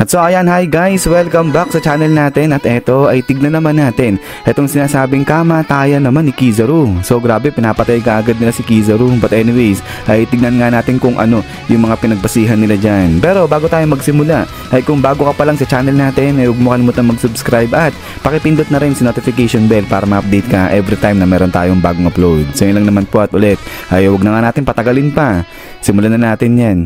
At so ayan, hi guys, welcome back sa channel natin. At eto ay tignan naman natin etong sinasabing kamatayan naman ni Kizaru. So grabe, pinapatay kaagad nila si Kizaru. But anyways, ay tignan nga natin kung ano yung mga pinagbasihan nila dyan. Pero bago tayo magsimula, ay kung bago ka pa lang sa channel natin, ay huwag mo kalimutan mag-subscribe at pakipindot na rin si notification bell para ma-update ka every time na meron tayong bagong upload. So yun lang naman po, at ulit ay huwag na nga natin patagalin pa, simulan na natin yan.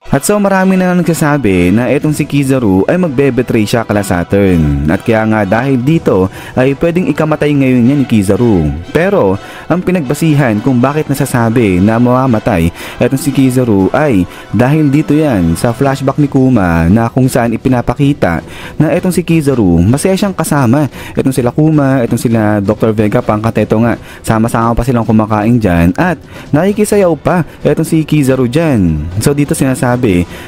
At so marami na nagsasabi na etong si Kizaru ay magbe-betray siya kala Saturn. At kaya nga dahil dito ay pwedeng ikamatay ngayon niya ni Kizaru. Pero ang pinagbasihan kung bakit nasasabi na mamamatay etong si Kizaru ay dahil dito yan sa flashback ni Kuma, na kung saan ipinapakita na etong si Kizaru masaya siyang kasama. Etong sila Kuma, etong sila Dr. Vegapunk, at eto nga sama-sama pa silang kumakain dyan at nakikisayaw pa etong si Kizaru dyan. So dito sinasabi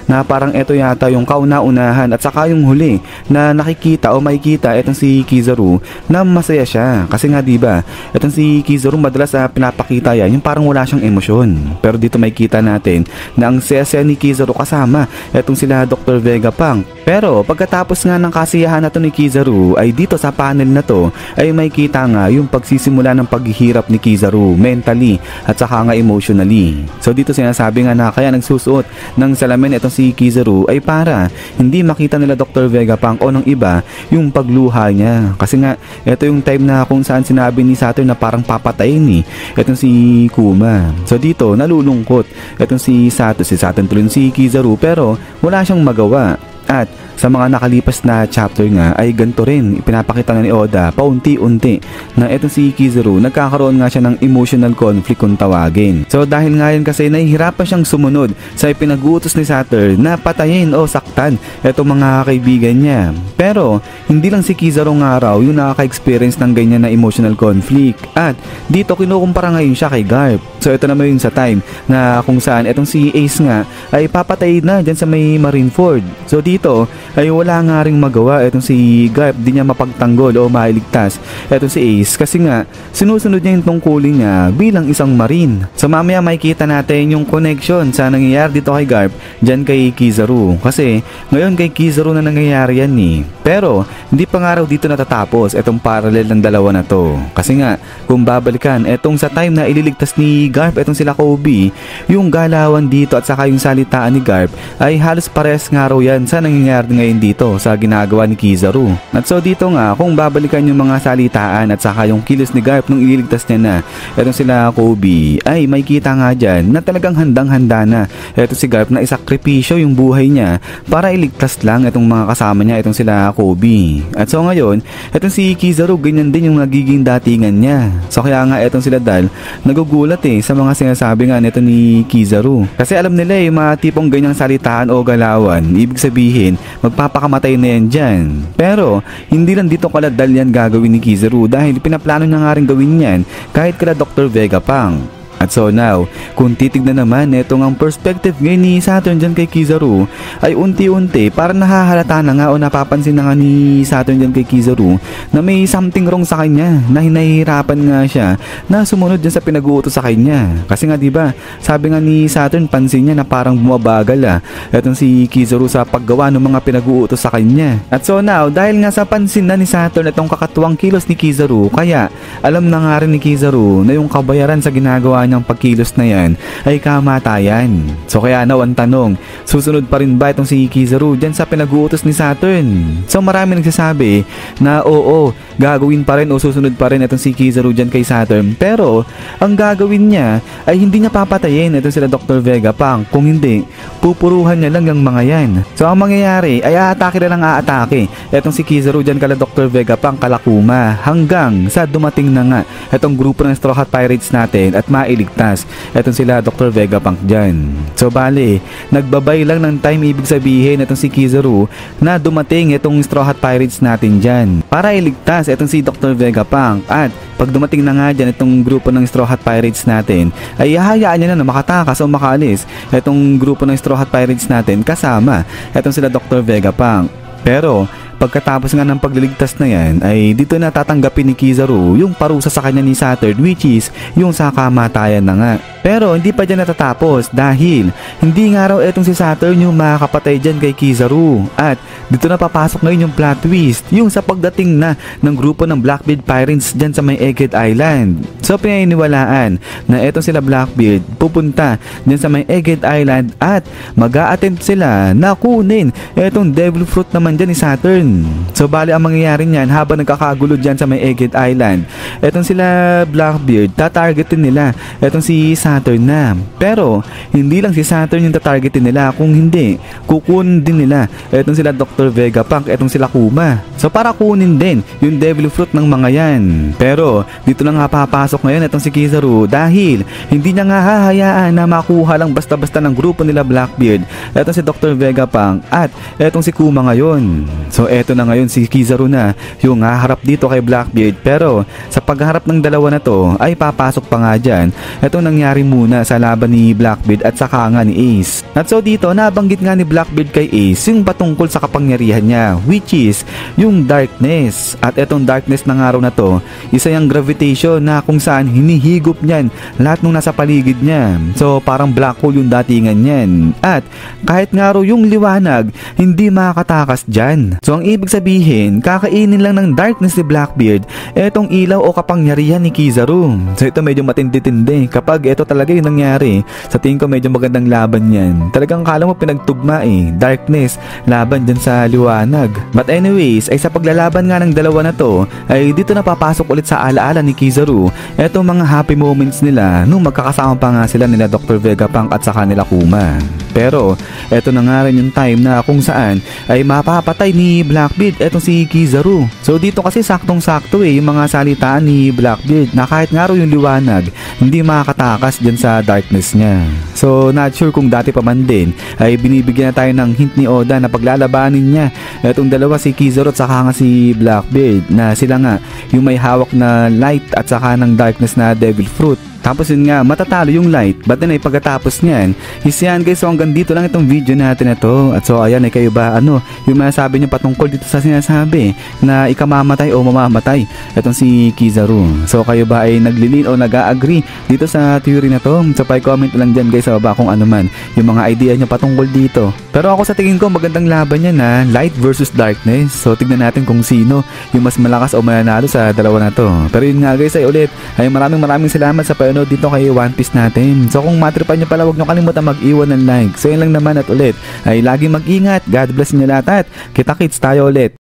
na parang ito yata yung kauna-unahan at saka yung huli na nakikita o makikita itong si Kizaru na masaya siya. Kasi nga diba, itong si Kizaru madalas pinapakita yan yung parang wala siyang emosyon. Pero dito makikita natin na ang saya-saya ni Kizaru kasama itong sila Dr. Vegapunk. Pero pagkatapos nga ng kasiyahan na to ni Kizaru ay dito sa panel na to ay makikita nga yung pagsisimula ng paghihirap ni Kizaru mentally at saka nga emotionally. So dito sinasabi nga na kaya nagsusuot ng salamin itong si Kizaru ay para hindi makita nila Dr. Vegapunk o ng iba yung pagluha niya. Kasi nga ito yung time na kung saan sinabi ni Saturn na parang papatayin ni itong si Kuma. So dito nalulungkot itong si Saturn tuloy si Kizaru pero wala siyang magawa. At sa mga nakalipas na chapter nga ay ganito rin ipinapakita na ni Oda paunti-unti na etong si Kizaru nagkakaroon nga siya ng emotional conflict kung tawagin. So dahil nga yun kasi nahihirapan siyang sumunod sa ipinag-uutos ni Saturn na patayin o saktan etong mga kaibigan niya. Pero hindi lang si Kizaru nga raw yung nakaka-experience ng ganyan na emotional conflict, at dito kinukumpara ngayon siya kay Garp. So ito naman yung sa time na kung saan etong si Ace nga ay papatay na dyan sa may Marineford. So dito ay wala nga ring magawa etong si Garp, di niya mapagtanggol o mailigtas etong si Ace kasi nga sinusunod niya yung tungkulin niya bilang isang marine. So mamaya makikita natin yung connection sa nangyayari dito kay Garp dyan kay Kizaru, kasi ngayon kay Kizaru na nangyayari yan eh. Pero hindi pa nga raw dito natatapos etong parallel ng dalawa na to, kasi nga kung babalikan etong sa time na ililigtas ni Garp etong sila Kobe, yung galawan dito at saka yung salitaan ni Garp ay halos pares nga raw yan sa nangyayari ngayon dito sa ginagawa ni Kizaru. At so dito nga kung babalikan yung mga salitaan at saka yung kilos ni Garp nung ililigtas niya na etong sila Kobe, ay may kita nga dyan na talagang handang-handa na eto si Garp na isakripisyo yung buhay niya para iligtas lang etong mga kasama niya etong sila Kobe. At so ngayon etong si Kizaru ganyan din yung nagiging datingan niya. So kaya nga etong sila Dal nagugulat sa mga sinasabi nga nito ni Kizaru, kasi alam nila yung mga tipong ganyang salitaan o galawan ibig sabihin magpapakamatay na yan dyan. Pero hindi lang dito kaladal yan gagawin ni Kizaru, dahil pinaplano niya nga rin gawin yan kahit kala Dr. Vegapunk. At so now, kung titignan naman etong ang perspective ngayon ni Saturn dyan kay Kizaru ay unti-unti parang nahahalata na nga o napapansin na nga ni Saturn dyan kay Kizaru na may something wrong sa kanya, na hinahihirapan nga siya na sumunod dyan sa pinag-uutos sa kanya. Kasi nga diba, sabi nga ni Saturn pansin niya na parang bumabagal etong si Kizaru sa paggawa ng mga pinag-uutos sa kanya. At so now, dahil nga sa pansin na ni Saturn itong kakatuwang kilos ni Kizaru, kaya alam na nga rin ni Kizaru na yung kabayaran sa ginagawa ng pagkilos na yan ay kamatayan. So kaya na ang tanong, susunod pa rin ba itong si Kizaru dyan sa pinag-uutos ni Saturn? So marami nagsasabi na oo, gagawin pa rin o susunod pa rin itong si Kizaru dyan kay Saturn, pero ang gagawin niya ay hindi niya papatayin itong sila Dr. Vegapunk, kung hindi pupuruhan niya lang yung mga yan. So ang mangyayari ay aatake na lang aatake itong si Kizaru dyan kala Dr. Vegapunk, kala Kuma, hanggang sa dumating na nga itong grupo ng Straw Hat Pirates natin at mailigtas etong sila Dr. Vegapunk dyan. So bale, nagbabay lang ng time, ibig sabihin etong si Kizaru na dumating etong Straw Hat Pirates natin dyan para iligtas etong si Dr. Vegapunk. At pag dumating na nga dyan itong grupo ng Straw Hat Pirates natin, ay hahayaan niya na makatakas o makaalis etong grupo ng Straw Hat Pirates natin kasama etong sila Dr. Vegapunk. Pero pagkatapos nga ng pagliligtas na yan, ay dito na tatanggapin ni Kizaru yung parusa sa kanya ni Saturn, which is yung sa kamatayan na nga. Pero hindi pa dyan natatapos dahil hindi nga raw etong si Saturn yung makakapatay dyan kay Kizaru. At dito na papasok ngayon yung plot twist, yung sa pagdating na ng grupo ng Blackbeard Pirates dyan sa may Egghead Island. So pinaniniwalaan na etong sila Blackbeard pupunta dyan sa may Egghead Island at mag-a-attempt sila na kunin etong Devil Fruit naman dyan ni Saturn. So bali ang mangyayari niyan habang nagkakagulo dyan sa may Egghead Island, etong sila Blackbeard tatargetin nila etong si Saturn na. Pero hindi lang si Saturn yung tatargetin nila, kung hindi kukunin din nila etong sila Dr. Vegapunk, etong sila Kuma. So para kunin din yung Devil Fruit ng mga yan. Pero dito na nga papasok ngayon etong si Kizaru dahil hindi niya nga hahayaan na makuha lang basta-basta ng grupo nila Blackbeard etong si Dr. Vegapunk at etong si Kuma ngayon. So eto na ngayon si Kizaru na yung haharap dito kay Blackbeard. Pero sa pagharap ng dalawa na to ay papasok pa nga dyan etong nangyari muna sa laban ni Blackbeard at saka nga ni Ace. At so dito nabanggit nga ni Blackbeard kay Ace yung patungkol sa kapangyarihan niya, which is yung darkness. At etong darkness ng araw na to, isa yung gravitation na kung saan hinihigop niyan lahat ng nasa paligid niya. So parang black hole yung datingan niyan. At kahit nga raw yung liwanag hindi makakatakas dyan. So ang ibig sabihin, kakainin lang ng darkness ni Blackbeard etong ilaw o kapangyarihan ni Kizaru. So ito medyo matindi-tindi. Kapag ito talaga yung nangyari, sa tingin ko medyo magandang laban yan. Talagang kala mo pinagtugma darkness laban dyan sa liwanag. But anyways, ay sa paglalaban nga ng dalawa na to, ay dito na papasok ulit sa alaala ni Kizaru etong mga happy moments nila nung magkakasama pa nga sila nila Dr. Vegapunk at saka nila Kuma. Pero eto na nga rin yung time na kung saan ay mapapatay ni Blackbeard etong si Kizaru. So dito kasi saktong-sakto yung mga salitaan ni Blackbeard na kahit nga raw yung liwanag hindi makakatakas dyan sa darkness niya. So not sure kung dati pa man din ay binibigyan na tayo ng hint ni Oda na paglalabanin niya etong dalawa, si Kizaru at saka nga si Blackbeard, na sila nga yung may hawak na light at saka ng darkness na Devil Fruit. Tapos yun nga, matatalo yung light. But then ay pagkatapos niyan, is yan guys, so hanggang dito lang itong video natin na to. At so ayan, kayo ba yung masasabi niyo patungkol dito sa sinasabi na ikamamatay o mamamatay itong si Kizaru? So kayo ba ay naglilin o nag-a-agree dito sa theory na to? So pa-comment lang dyan guys sa baba kung ano man yung mga idea niyo patungkol dito. Pero ako sa tingin ko magandang laban yan na light versus darkness. So tignan natin kung sino yung mas malakas o mananalo sa dalawa na to. Pero yun nga guys, ay ulit ay maraming salamat sa panonood dito kay One Piece natin. So kung matripan nyo pala, huwag nyo kalimutan mag-iwan ng like. So yun lang naman, at ulit ay lagi mag-ingat. God bless nyo lahat at kita-kits tayo ulit.